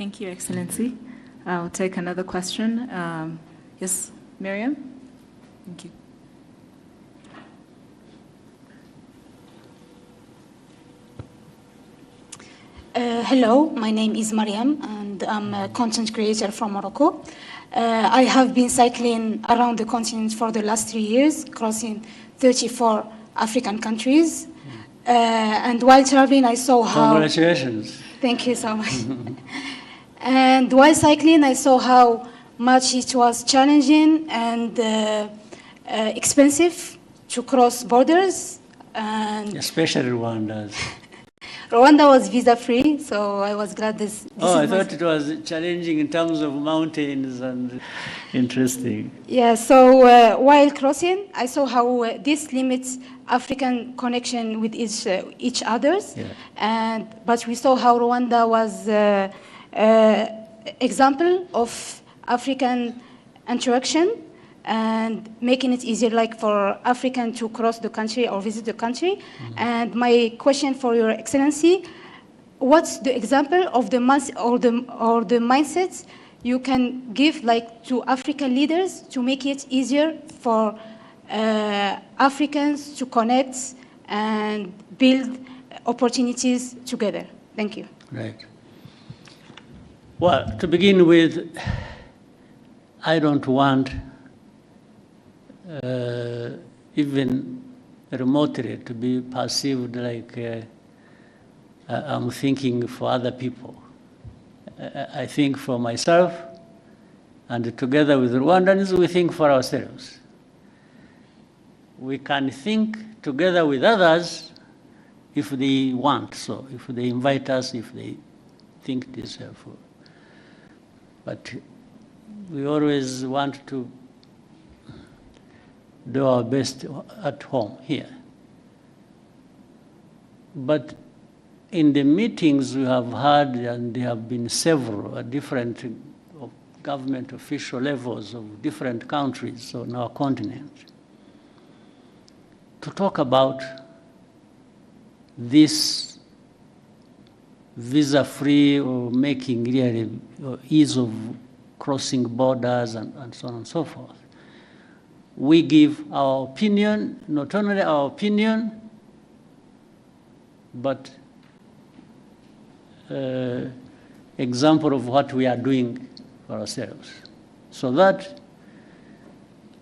Thank you, Excellency. I'll take another question. Yes, Miriam? Thank you. Hello, my name is Mariam, and I'm a content creator from Morocco. I have been cycling around the continent for the last 3 years, crossing 34 African countries. And while traveling, I saw how... Congratulations. Thank you so much. And while cycling, I saw how much it was challenging and expensive to cross borders. And especially Rwanda. Rwanda was visa-free, so I was glad this I thought it was challenging in terms of mountains and interesting. Yeah, so while crossing, I saw how this limits African connection with each others. Yeah. But we saw how Rwanda was example of African interaction and making it easier, like for African to cross the country or visit the country. Mm-hmm. And my question for Your Excellency, what's the example of the mindsets you can give, like, to African leaders to make it easier for Africans to connect and build opportunities together? Thank you. Right. Well, to begin with, I don't want even remotely to be perceived like I'm thinking for other people. I think for myself, and together with Rwandans, we think for ourselves. We can think together with others if they want so, if they invite us, if they think it is helpful. But we always want to do our best at home here. But in the meetings we have had, and there have been several at different government official levels of different countries on our continent, to talk about this visa-free or making really ease of crossing borders and so on and so forth. We give our opinion, not only our opinion, but example of what we are doing for ourselves, so that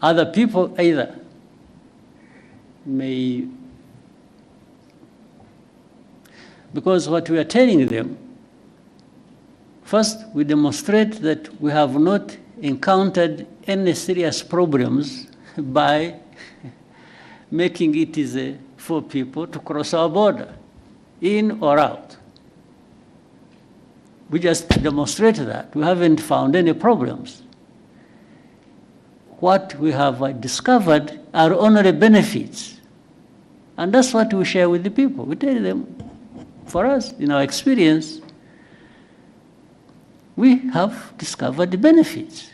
other people either may, because what we are telling them, first we demonstrate that we have not encountered any serious problems by making it easy for people to cross our border, in or out. We just demonstrated that. We haven't found any problems. What we have discovered are only benefits. And that's what we share with the people. We tell them, for us, in our experience, we have discovered the benefits.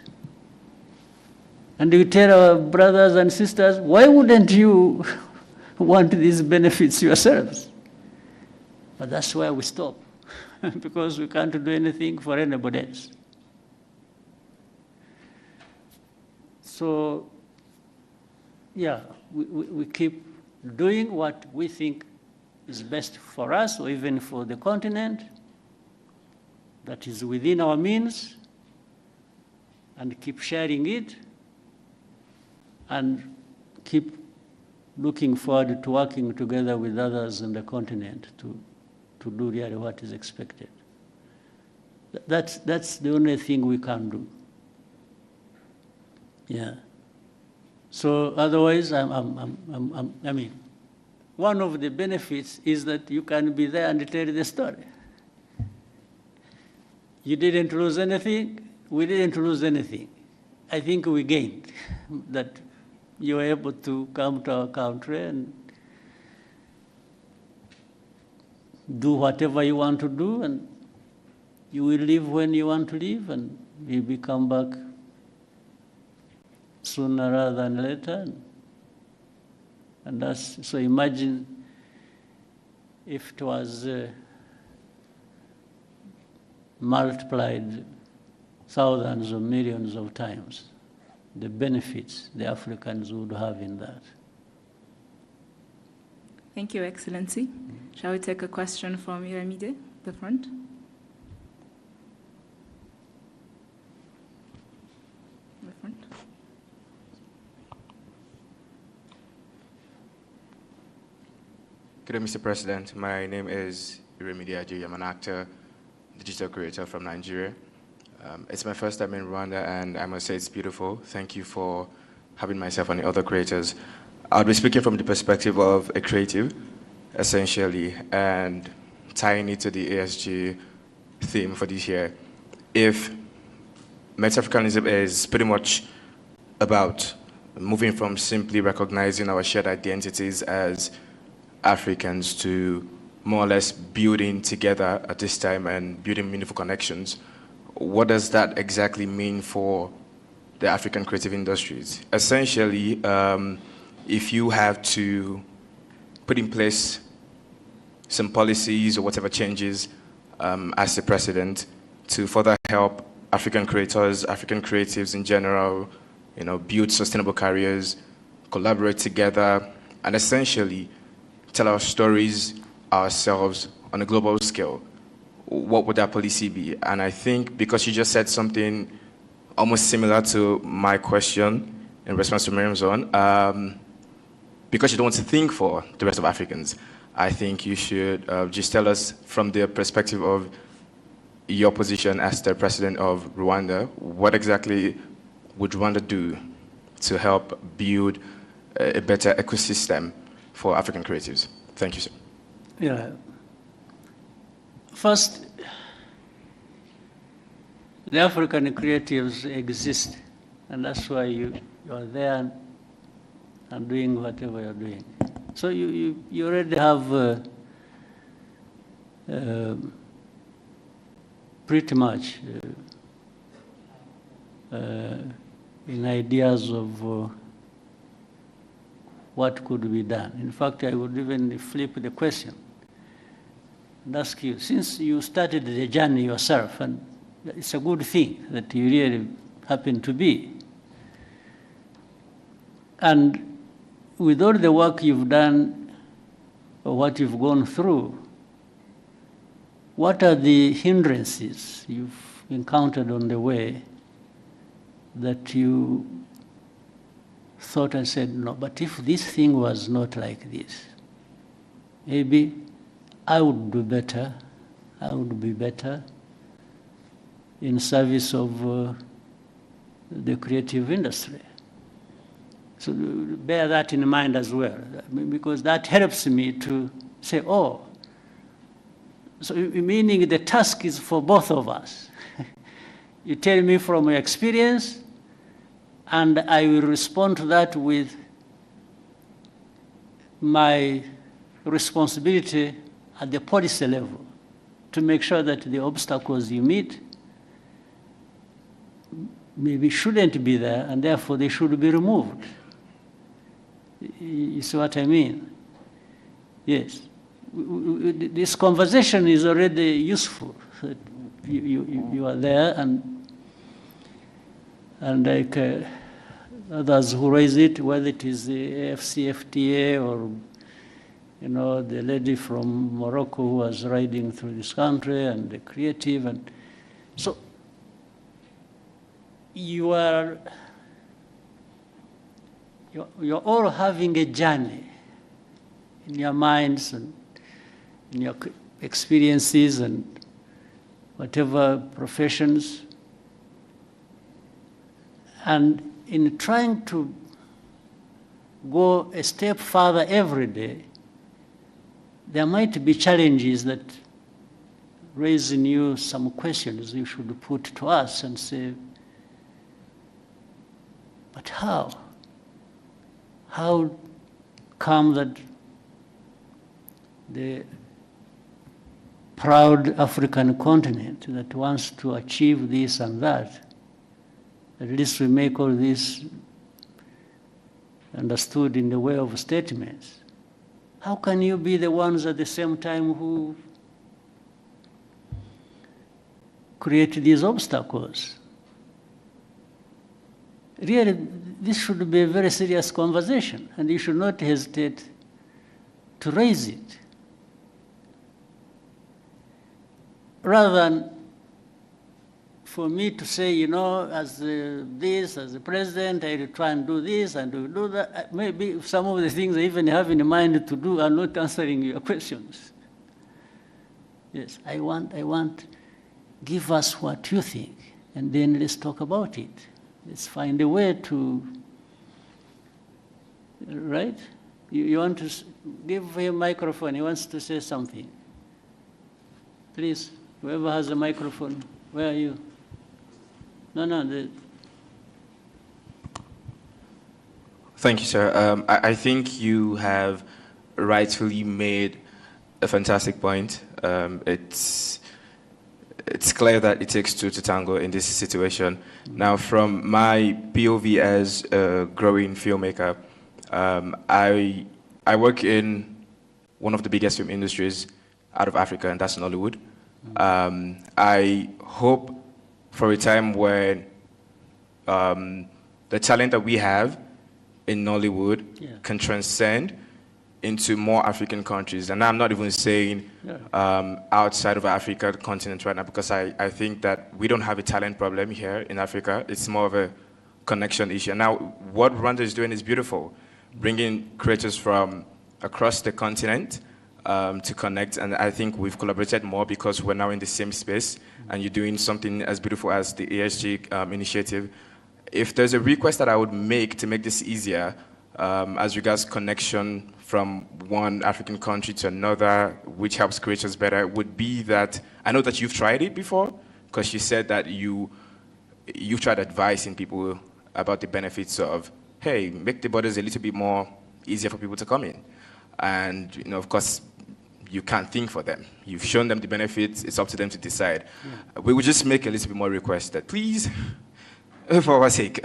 And we tell our brothers and sisters, why wouldn't you want these benefits yourselves? But that's where we stop, because we can't do anything for anybody else. So, yeah, we keep doing what we think is best for us, or even for the continent, that is within our means, and keep sharing it, and keep looking forward to working together with others on the continent to do really what is expected. That's the only thing we can do. Yeah. So otherwise, I mean, one of the benefits is that you can be there and tell the story. You didn't lose anything, we didn't lose anything. I think we gained that you were able to come to our country and do whatever you want to do, and you will leave when you want to leave, and maybe come back sooner rather than later. And that's, so imagine if it was multiplied thousands or millions of times the benefits the Africans would have in that. Thank you, Excellency. Shall we take a question from Iramide, the front? The front. Good day, Mr. President. My name is Iramide. I'm an actor, digital creator from Nigeria. It's my first time in Rwanda, and I must say it's beautiful. Thank you for having myself and the other creators. I'll be speaking from the perspective of a creative, essentially, and tying it to the ASG theme for this year. If Met-Africanism is pretty much about moving from simply recognizing our shared identities as Africans to more or less building together at this time and building meaningful connections, what does that exactly mean for the African creative industries? Essentially, if you have to put in place some policies or whatever changes as the president to further help African creators, African creatives in general, build sustainable careers, collaborate together, and essentially tell our stories ourselves on a global scale, what would that policy be? And I think because you just said something almost similar to my question in response to Miriam's own, because you don't want to think for the rest of Africans, I think you should just tell us from the perspective of your position as the president of Rwanda, what exactly would Rwanda do to help build a better ecosystem for African creatives? Thank you, sir. Yeah. First, the African creatives exist, and that's why you are there and doing whatever you're doing. So you already have pretty much in ideas of what could be done. In fact, I would even flip the question and ask you, since you started the journey yourself, and it's a good thing that you really happen to be, and with all the work you've done or what you've gone through, what are the hindrances you've encountered on the way that you thought and said, no, but if this thing was not like this, maybe I would do better, I would be better in service of the creative industry. So bear that in mind as well, because that helps me to say, oh, so meaning the task is for both of us. You tell me from your experience, and I will respond to that with my responsibility at the policy level to make sure that the obstacles you meet maybe shouldn't be there, and therefore they should be removed. You see what I mean? Yes. This conversation is already useful. You are there, and like others who raise it, whether it is the AFCFTA or the lady from Morocco who was riding through this country, and the creative, and so you're all having a journey in your minds and in your experiences and whatever professions. And in trying to go a step further every day, there might be challenges that raise in you some questions you should put to us and say, but how? How come that the proud African continent that wants to achieve this and that, at least we make all this understood in the way of statements. How can you be the ones at the same time who create these obstacles. Really, this should be a very serious conversation, and you should not hesitate to raise it. Rather than for me to say, you know, as the president, I will try and do this and do that. Maybe some of the things I even have in mind to do are not answering your questions. Yes, I want, give us what you think, and then let's talk about it. Let's find a way to, right? You want to give him a microphone, he wants to say something. Please, whoever has a microphone, where are you? No. Thank you, sir. I think you have rightfully made a fantastic point. It's clear that it takes two to tango in this situation. Now, from my POV as a growing filmmaker, I work in one of the biggest film industries out of Africa, and that's Nollywood. I hope for a time when the talent that we have in Nollywood can transcend into more African countries. And I'm not even saying outside of Africa, the continent right now, because I think that we don't have a talent problem here in Africa. It's more of a connection issue. Now, what Rwanda is doing is beautiful, bringing creators from across the continent to connect, and I think we've collaborated more because we're now in the same space, and you're doing something as beautiful as the ASG initiative. If there's a request that I would make to make this easier, as regards connection from one African country to another, which helps creators better, would be that, I know that you've tried it before, because you said that you've tried advising people about the benefits of, hey, make the borders a little bit more easier for people to come in. And, you know, of course, you can't think for them. You've shown them the benefits, it's up to them to decide. We would just make a little bit more request that, please, for our sake,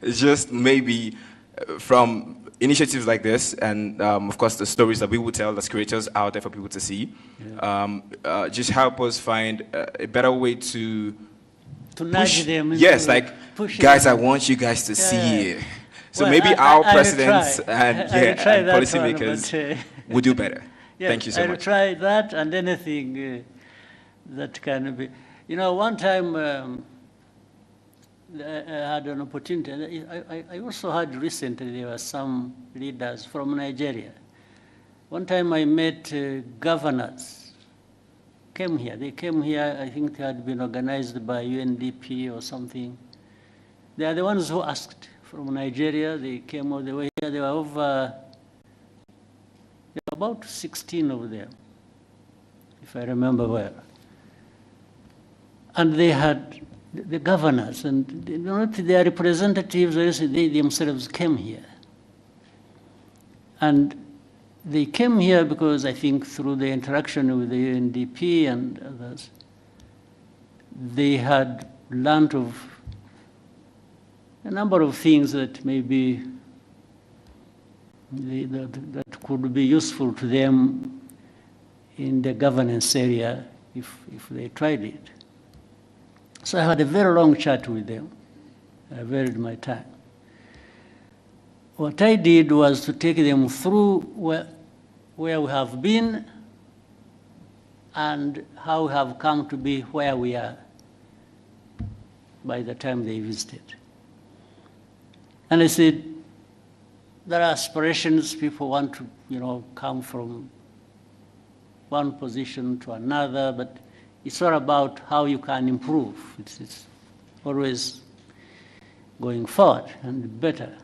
just maybe from initiatives like this, and of course the stories that we will tell as creators out there for people to see, just help us find a better way to nudge them. Yes, like, guys, I want you guys to see it. So well, maybe our presidents and policymakers would do better. Yes, thank you so much. I'll try that and anything that can be. You know, one time I had an opportunity. I also heard recently there were some leaders from Nigeria. One time I met governors. Came here. They came here. I think they had been organized by UNDP or something. They are the ones who asked. From Nigeria, they came all the way here. There were about 16 of them, if I remember well. And they had the governors and not their representatives, they themselves came here. And they came here because I think through the interaction with the UNDP and others, they had learned of a number of things that maybe that could be useful to them in the governance area if they tried it. So I had a very long chat with them. I varied my time. What I did was to take them through where we have been and how we have come to be where we are by the time they visited. And I said, there are aspirations, people want to, you know, come from one position to another, but it's all about how you can improve. It's always going forward and better.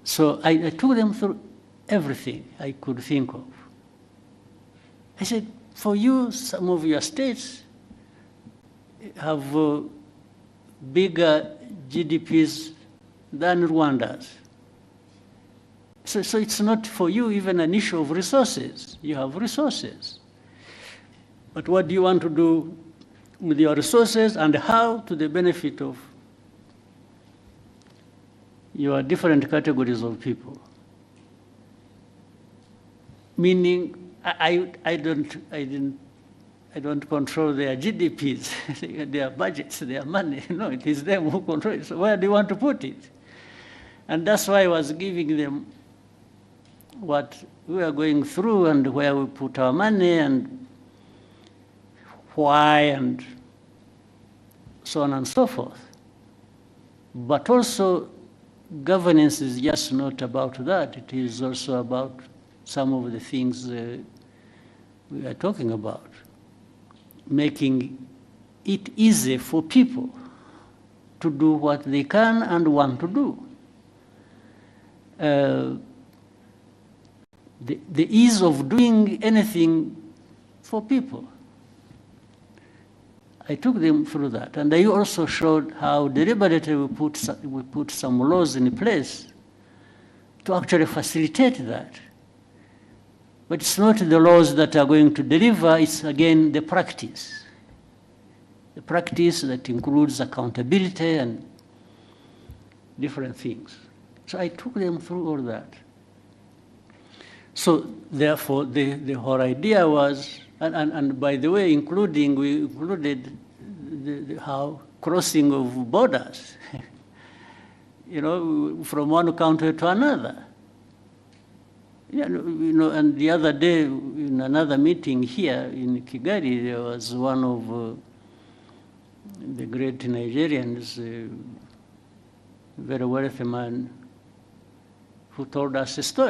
So I took them through everything I could think of. I said, for you, some of your states have bigger GDPs than Rwanda's. So it's not for you even an issue of resources. You have resources. But what do you want to do with your resources and how to the benefit of your different categories of people? Meaning, I I don't control their GDPs, their budgets, their money. No, it is them who control it. So where do you want to put it? And that's why I was giving them what we are going through and where we put our money and why and so on and so forth. But also, governance is just not about that. It is also about some of the things we are talking about. Making it easy for people to do what they can and want to do. The ease of doing anything for people. I took them through that. And I also showed how deliberately we put some laws in place to actually facilitate that. But it's not the laws that are going to deliver, it's again the practice. The practice that includes accountability and different things. So I took them through all that. So therefore, the whole idea was, and by the way, we included how crossing of borders, from one country to another. And the other day, in another meeting here in Kigali, there was one of the great Nigerians, a very wealthy man, who told us a story.